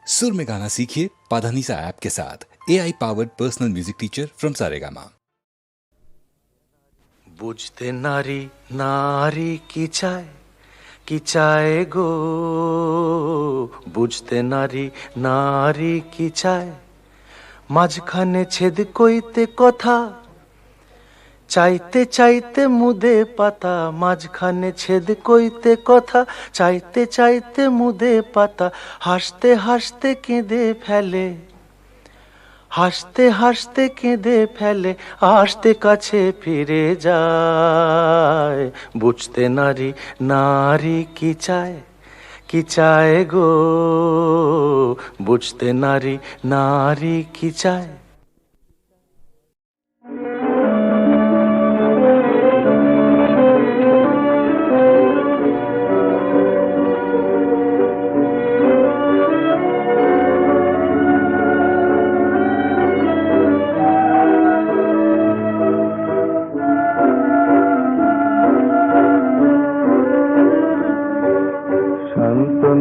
सुर में गाना सीखिए पाधानीसा ऐप के साथ। AI powered personal music teacher from Saregama. বুঝতে নারী নারী কি চায় গো, বুঝতে নারী নারী কি চায়, মাঝখানে ছেদ কইতে কথা, চাইতে চাইতে মুদে পাতা, মাঝখানে ছেদ কইতে কথা, চাইতে চাইতে মুদে পাতা, হাসতে হাসতে কেঁদে ফেলে, হাসতে হাসতে কেঁদে ফেলে, আসতে কাছে ফিরে যায়। বুঝতে নারী নারী কি চায় গো, বুঝতে নারী নারী কি চায়।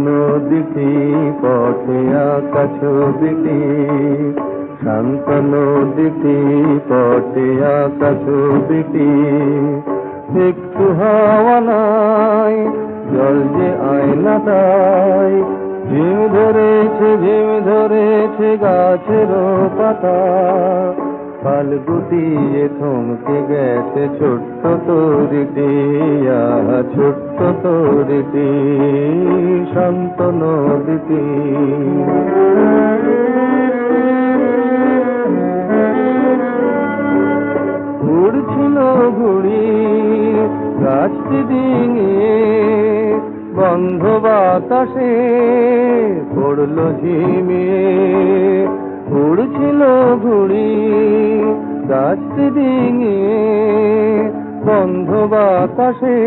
নদীটি পথে আঁকা ছবিটি, শান্ত নদীটি পথে আঁকা ছবিটি, একটু হাওয়া নাই, জল যে আয়না তাই, ঝিম ধরেছে গাছের পাতা, পাল গুটিয়ে থমকে গেছে ছোট্ট তরিটি, ছোট্ট তরিটি, শান্ত নদীটি। উড়ছিল ঘুড়ি গাছটি ডিঙিয়ে, বন্ধ বাতাসে পড়ল ঝিমিয়ে, উড়ছিল ঘুড়ি গাছটি ডিঙিয়ে, বন্ধ বাতাসে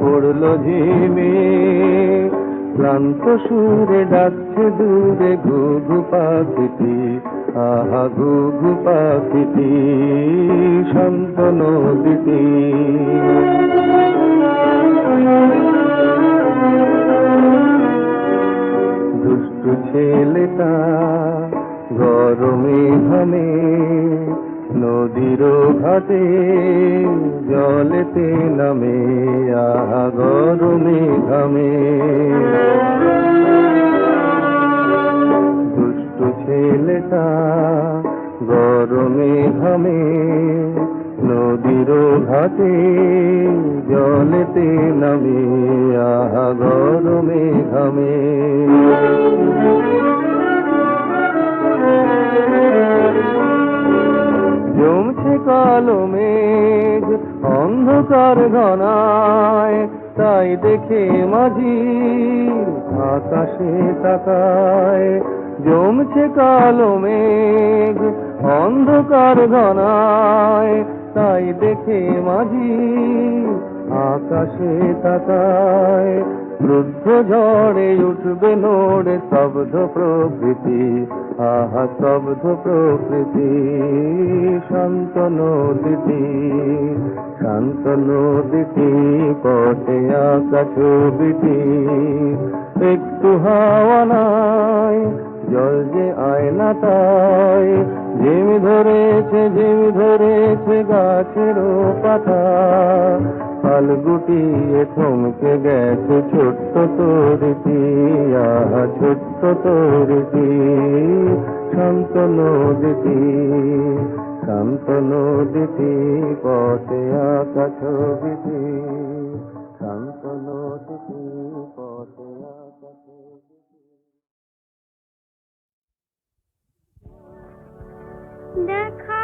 পড়ল ঝিমিয়ে, ক্লান্ত সুরে ডাকছে দূরে ঘুঘু পাখিটি, আহা ঘুঘু পাখিটি, শান্ত নদীটি। দুষ্টু ছেলেটা গরমে ঘামে, নদীর ঘাটে জলেতে নামে, আহা গরমে ঘামে। দুষ্টু ছেলেটা গরমে ঘামে, নদীর ঘাটে জলেতে নামে, আহা গরমে ঘামে। জমছে কালো মেঘ অন্ধকার ঘনায়, তাই দেখে মাঝি আকাশে তাকায়। জমছে কালো মেঘ অন্ধকার ঘনায়, তাই দেখে মাঝি আকাশে তাকায়। রুদ্ধ ঝড়ে উঠবে নড়ে স্তব্ধ প্রকৃতি, আহা স্তব্ধ প্রকৃতি, শান্ত নদীটি, শান্ত নদীটি পথে আঁকা ছবিটি, একটু হাওয়া নাই, জল যে আয়না তাই, ঝিম ধরেছে গাছের পাতা, পাল গুটিয়ে থমকে গেছে ছোট্ট তরিটি, আহা ছোট্ট তরিটি, শান্ত নদীটি, শান্ত নদীটি পথে আঁকা ছবিটি, শান্ত নদীটি পথে আঁকা ছবিটি। দেখা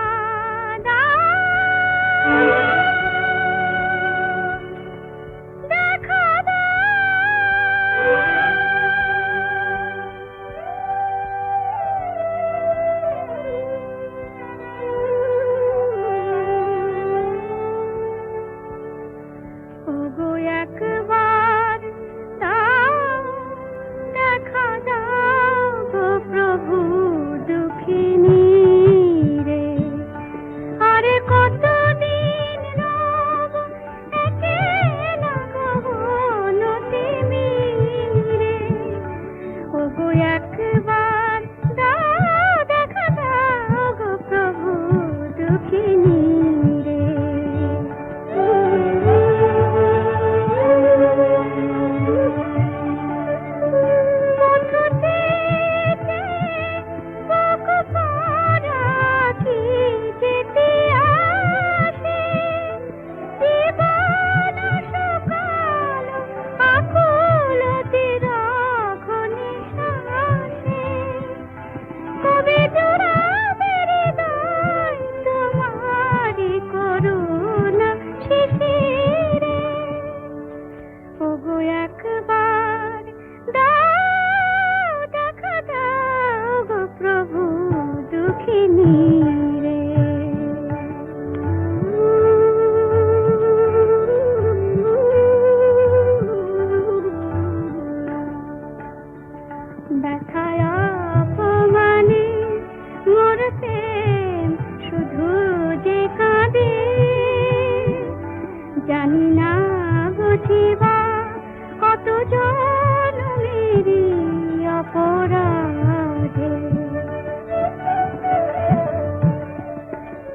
প্রভু দুঃখিনী রে, ব্যথায় অপমানে মোর প্রেম শুধু যে কাঁদে, জানি না বুঝিবা কত জনমেরই অপরাধে।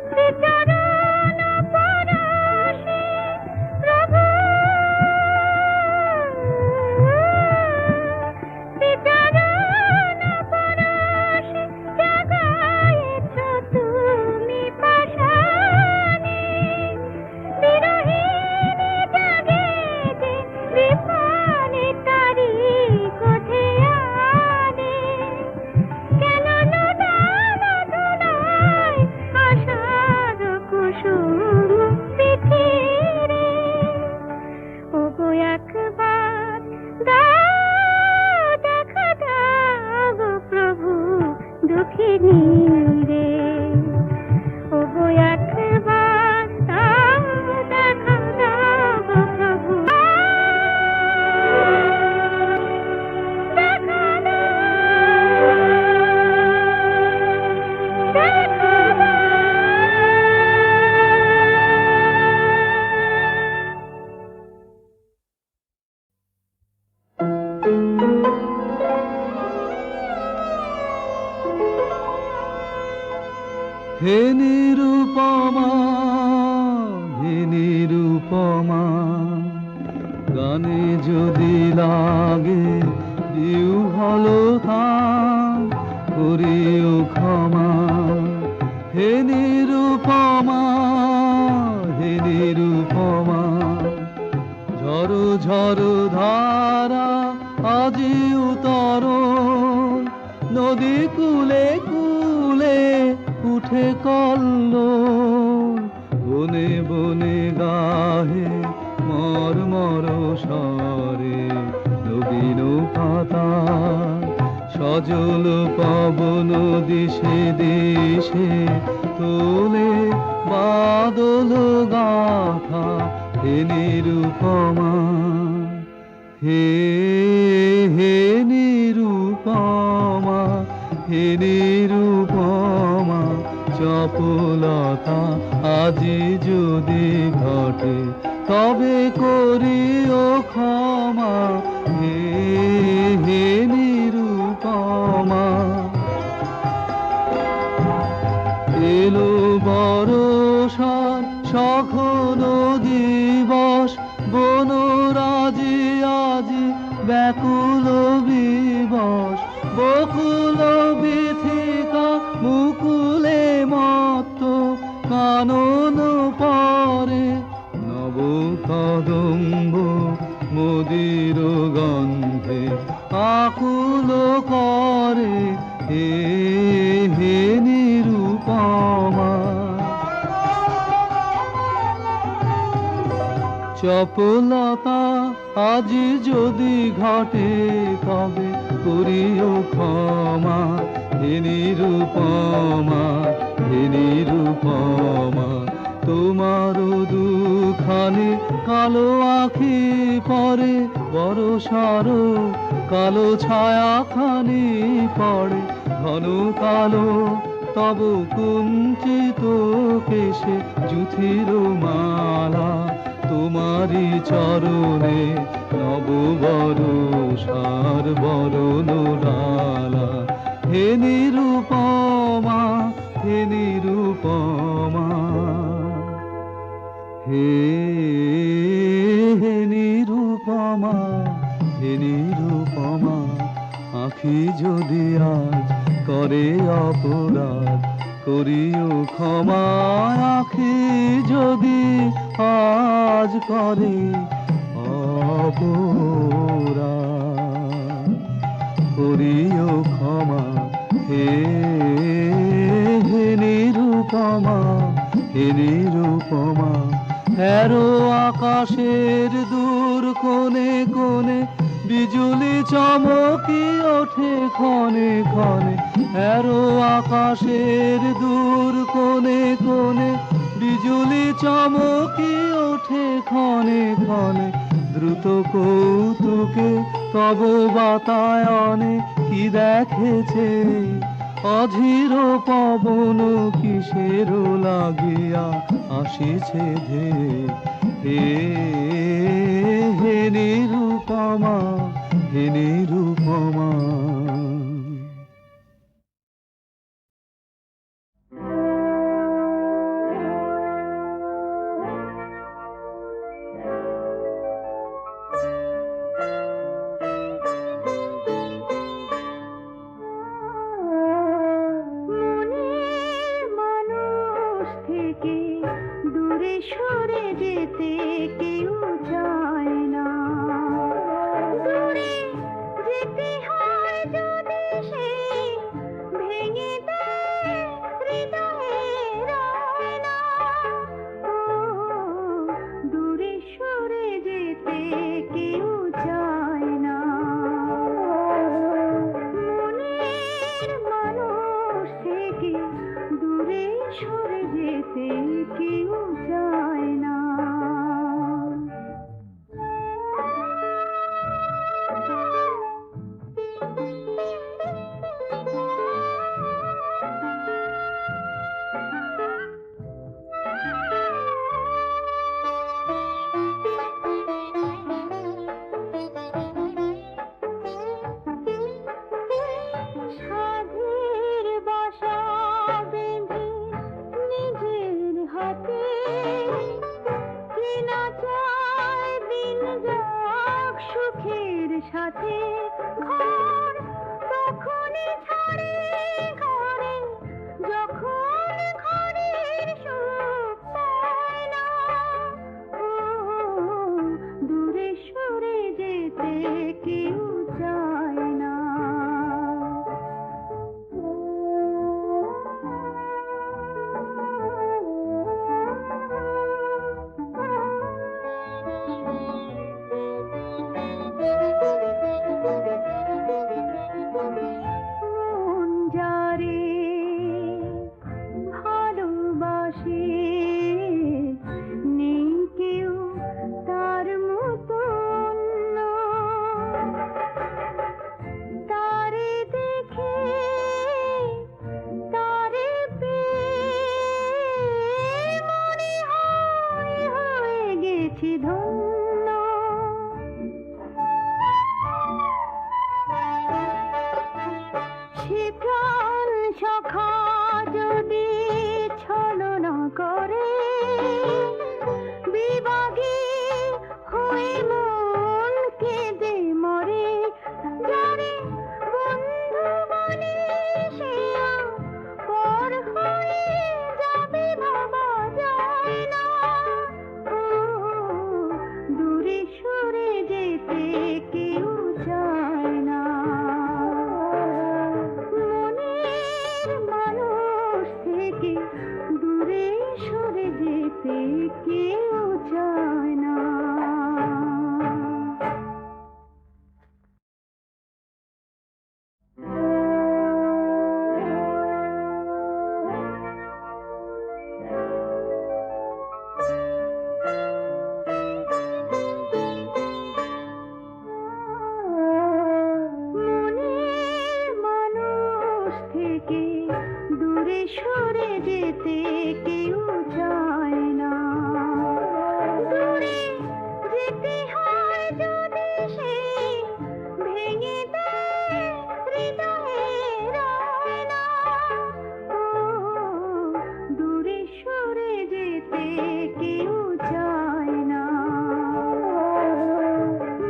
শ্রীচরণ পরশে প্রভু, শ্রীচরণ পরশে জাগায়েছ তুমি পাষাণে, বিরহিণী জাগে যে বিপানে তারি কোঠে আনে, কেন নদান ধুলায় আশার কুসুম পিঠিরে, ওগো একবার দাও দেখা দাও গো প্রভু দুঃখিনী রে, ওগো একবার দাও দেখা দাও গো প্রভু, দেখা দাও, দেখা দাও। হে নিরুপমা, হে নিরুপমা, গানে যদি লাগে বিহ্বলতা করিও ক্ষমা। হে নিরুপমা, হে নিরুপমা, ঝড়ো ঝড়ো ধারা আজি উতরণ, নদী কূলে কূলে উঠে কল্লোল, বনে বনে গাহে মর্মর স্বরে নবীন পাতা, সজল পবন দিশে দিশে তোলে বাদল গাথা। হে নিরুপমা, হে হে নিরুপমা, হে নিরুপমা, চপলতা আজি যদি ঘটে তবে করিও ক্ষমা। হে হে নিরুপমা, এলো বরষার সঘন দিবস, বনরাজি আজি ব্যাকুল বিবশ, বকুল বিথিকা মুকুলে মত্ত, কানন পরে নব কদম্ব মদির গন্ধে আকুল করে। হে হে নিরুপমা, চপলতা আজি যদি ঘটে তবে করিও ক্ষমা। হে নিরুপমা, হে নিরুপমা, তোমার দুখানি কালো আখি পরে বরষার কালো ছায়া খানি পড়ে, ঘন কালো তব কুঞ্চিত কেশে জুথির মালা, তোমারি চরণে নব বরষার বরণ ডালা। হে নিরুপমা, হে নিরুপমা, হে হে নিরুপমা, হে নিরুপমা, আখি যদি আজ করে অপরাধ করিও ক্ষমা। আখি যদি আজ করে অপরাধ করিও ক্ষমা। হে হে নিরুপমা, হে নিরুপমা, এরো আকাশের দূর কোণে কোণে বিজুলি চমকি ওঠে ক্ষণে ক্ষণে, এরো আকাশের দূর কোণে কোণে বিজুলি চমকি ওঠে ক্ষণে ক্ষণে, দ্রুত কৌতুকে তব বাতায়নে কি দেখেছে, অধীর পবন কিসের লাগিয়া আসিছে ধে। হে হে নিরুপমা, হে নিরুপমা। মনের মানুষ থেকে দূরে সরে যেতে কেউ চায় না। দূরে যেতে হয় যদি সে ভেঙে দেয় হৃদয়ের আয়না। ও, দূরে সরে যেতে কেউ চায় না। মনের মানুষ থেকে দূরে সরে যেতে কেউ চায় না। সাধের বাসা বেঁধে নিজের হাতে কেনা চায় দিন যাক সুখের সাথে। ঘর তখনই ছাড়ে ঘরে যখন ঘরের সুখ পায় না। ও, দূরে সরে যেতে কেউ চায় না। মন যারে ভালোবাসে নেই কেউ তার মতন। তারে দেখে তারে পেয়ে মনে হয় হয়ে গেছি ধন্য। সে প্রাণ সখা যদি ছলনা করে বিভাগী হয়ে মন কেঁদে মরে। যারে বন্ধু বলে সে পর হয়ে যাবে ভাবা যায় না। ও, দূরে সরে যেতে কেউ চায় না। মনের মানুষ থেকে দূরে সরে যেতে কেউ চায় না। মনের মানুষ থেকে দূরে সরে যেতে কেউ চায় না। দূরে যেতে হয় যদি সে ভেঙে দেয় হৃদয়ের আয়না। ও, দূরে সরে যেতে কেউ চায় না।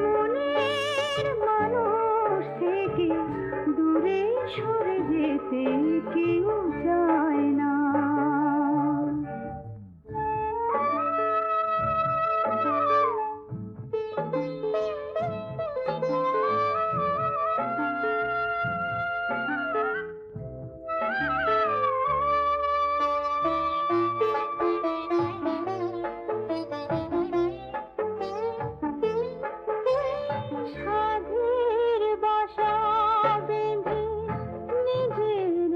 মনের মানুষ থেকে দূরে সরে যেতে কেউ চায় না। সাধের বাসা বেঁধে নিজের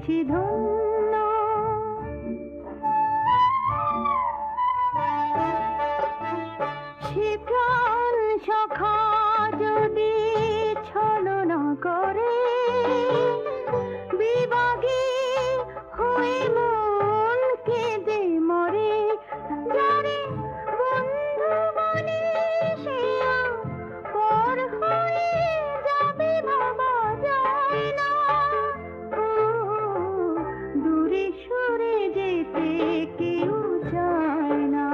হয়েছি ধন্য। সে প্রাণ সখা যদি ছলনা করে, বিভাগী হয়ে মন কেঁদে মরে, যারে বন্ধু বলে সে পর হয়ে যাবে ভাবা যায় না। ও দূরে সরে যেতে কেউ চায় না।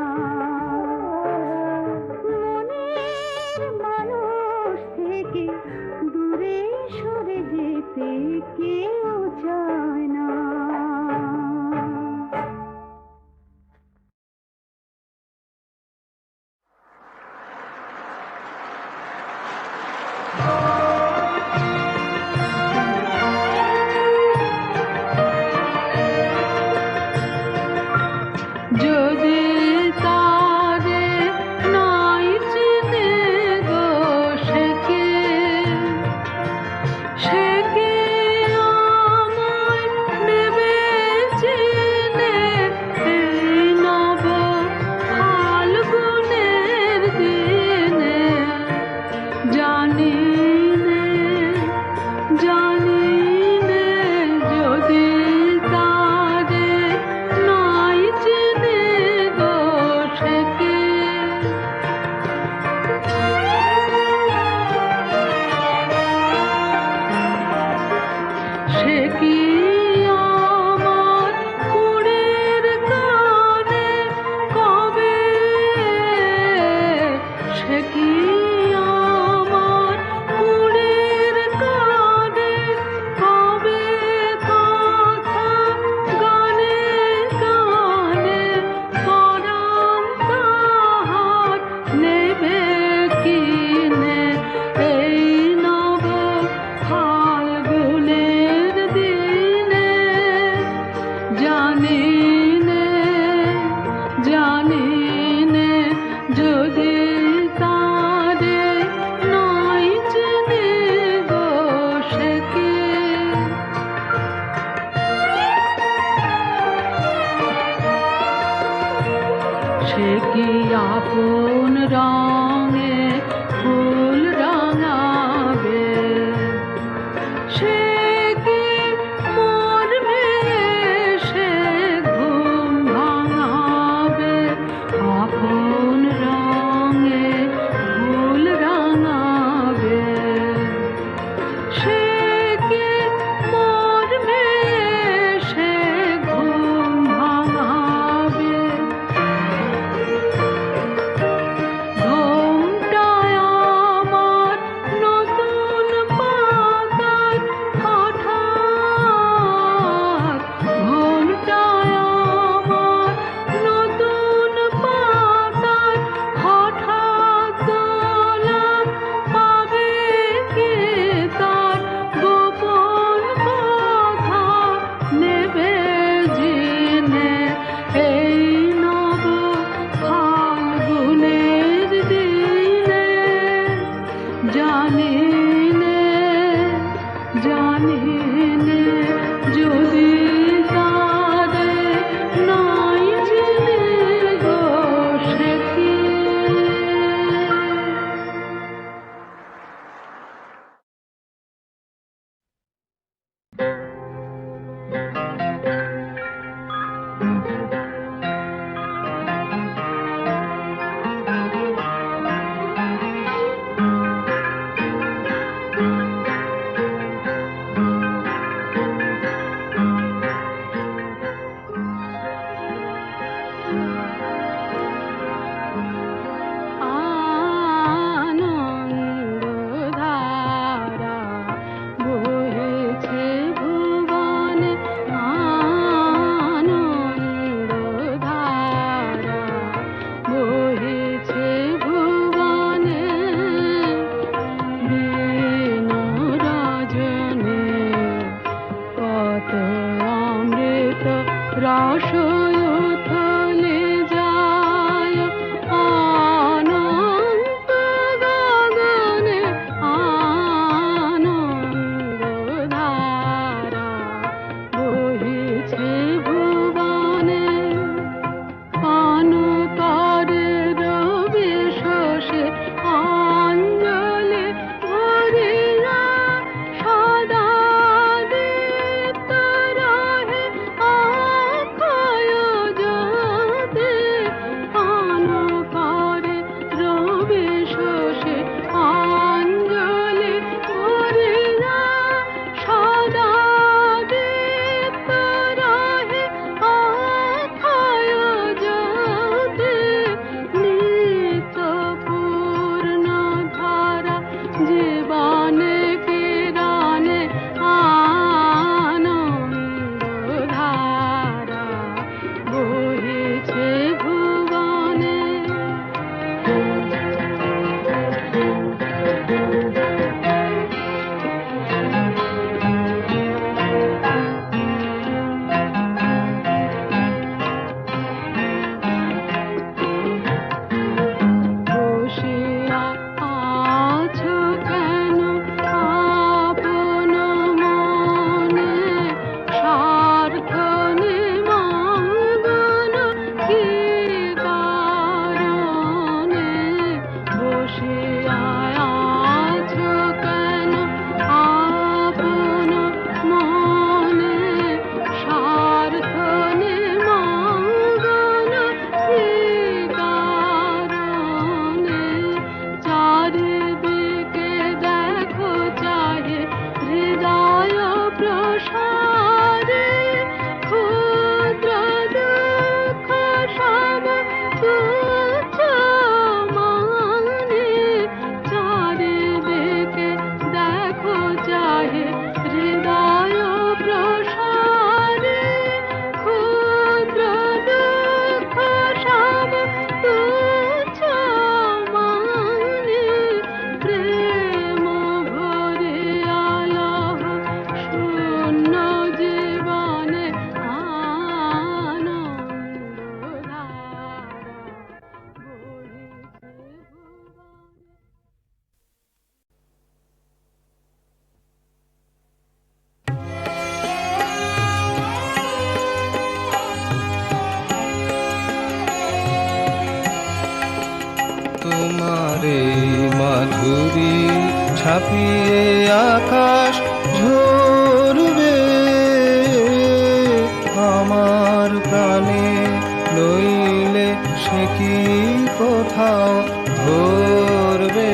মনের মানুষ থেকে দূরে সরে যেতে কেউ চায় না। যদি তারে নাই চিনে গো সে কে আমায় নেবে চিনে এই নব ফাল্গুনের দিনে। জানি নে যদি তারে নাই চিনে গো সে কে। সে কি আমার কুড়ের কানে কবে, সে কি আমার কুড়ের কানে কবে কথা গানে গানে পরাণ তাহার নেবে কিনে এই নব ফাল্গুনের দিনে। জানি নে যদি তারে নাই চিনে গো সে কে। সে কি আপন রঙে ফুল রাঙাবে, সে কি মোর মেয়ে সে ঘুম ভাঙাবে। আপন রঙে ফুল রাঙাবে, সে কি মোর মেয়ে সে ঘুম ভাঙাবে। ঘোমটায় আমার নতুন পাতার হঠাৎ, ঘোমটায় আমার নতুন পাতার হঠাৎ দোলা পাবে কে তার গোপন কথা নেবে জিনে এই নব ফাল্গুনের দিনে। জানি নে যদি তারে নাই চিনে গো সে কে। গানে কিরণে আনন্দধারা বহিছে ভুবনে। বসিয়া আছো কেন আপন মনে, স্বার্থ নিমগ্ন কি কারণে? বসিয়া আছো কেন আপন মনে, স্বার্থ নিমগ্ন কি কারণে? চারিদিকে দেখো চাহে হৃদয় প্রসারে, ক্ষুদ্র দুঃখ সব তুচ্ছ মানে। চারিদিকে দেখো চাহে হৃদয় প্রসারে, ক্ষুদ্র দুঃখ সব তুচ্ছ মানে। প্রেম ভরিয়া লহ শূন্য জীবনে আনন্দধারা বহিছে ভুবনে। তোমারে মাধুরী ছাপিয়ে আকাশ ঝরবে, আমার প্রাণে লইলে সে কি কোথাও ধরবে?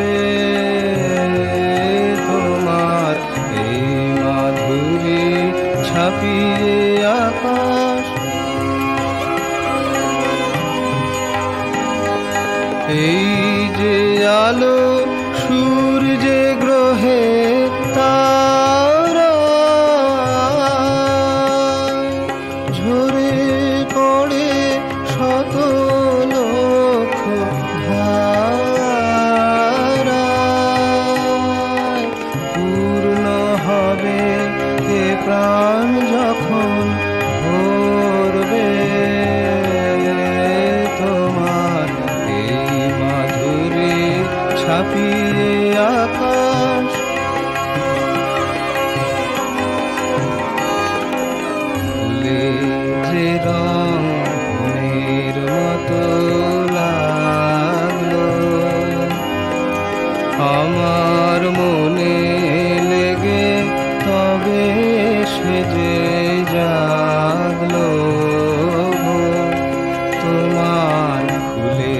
তোমার এই মাধুরী ছাপিয়ে আকাশ, এই যে আলো সূর্যে গ্রহে তারা ঝরে পড়ে শত লক্ষ ধারায়। পূর্ণ হবে এ প্রাণ যখন ভরবে, তোমার এই মাধুরী ছাপিয়ে আকাশ। ফুলে যে রং মনের মতো লাগলো, আমার মনে লেগে তবে সে যে জাগলো। তোমার ফুলে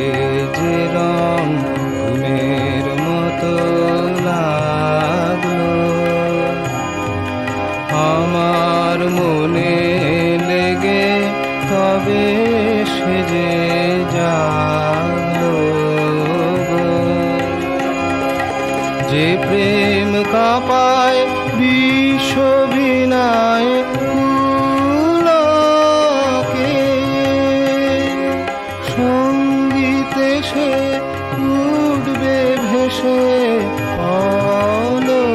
যে রং মনের মতো লাগলো, আমার মনে লেগে তবে সে যে জাগলো। যে প্রেম কাঁপায় বিশ্ববিনায় পুলকে, সঙ্গীতে সে উঠবে ভেসে অলোকে।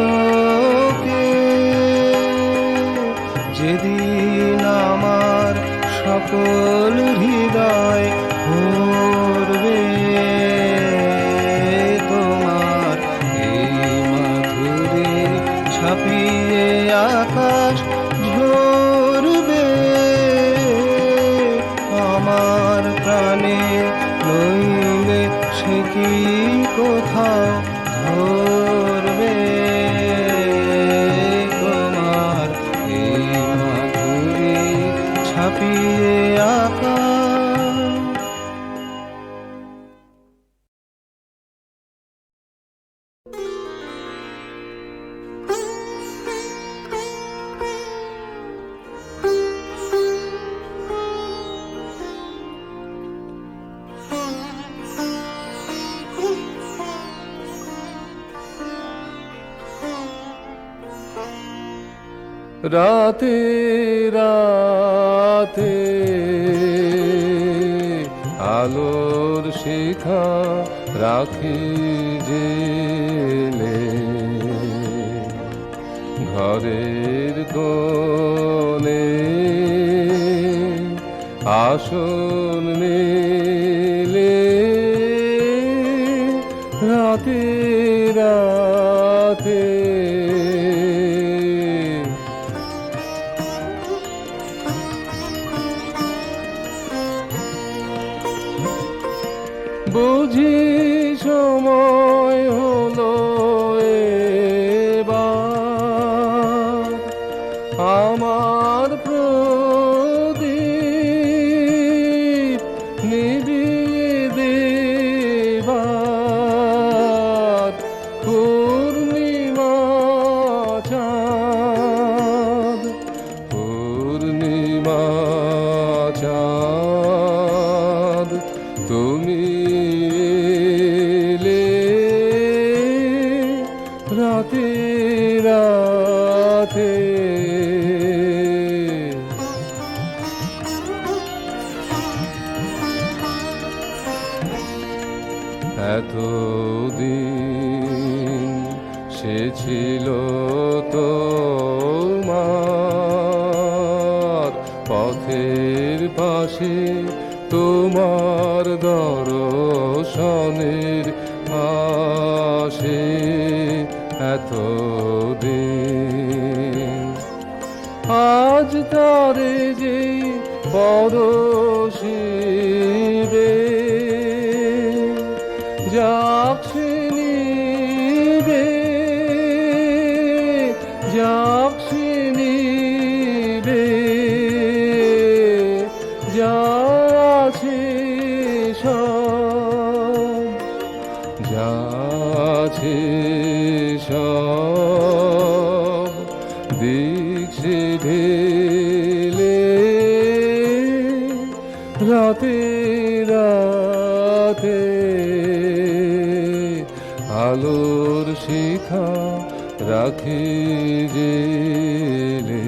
যেদিন আমার সকল হৃদয় ভরবে, তোমার এই মাধুরী ছাপিয়ে আকাশ ঝরবে, আমার প্রাণে লইলে সে কি কোথাও ধরবে? তোমার এই মাধুরী ছাপিয়ে আকাশ। রাতে রাতে আলোর শিখা রাখি জেলে ঘরের কোণে আসন মেলে রাতে রাতে বুঝি সময় হলো এবার আমার প্রদীপ নিভিয়ে দেবার পূর্ণিমা চাঁদ পূর্ণিমা চাঁদ তুমি এলে রাতে রাতে এতদিন সে ছিল তোমার পথের পাশে তোমার দর্শনের আশে এতদিন আজ তারে যে পরশিবে যাচ্ছে নিবে যাচ্ছে নিবে যা আছে সব যা আছে সব দেখছে ঢেলে রাতে রাতে আলোর শিখা রাখি জেলে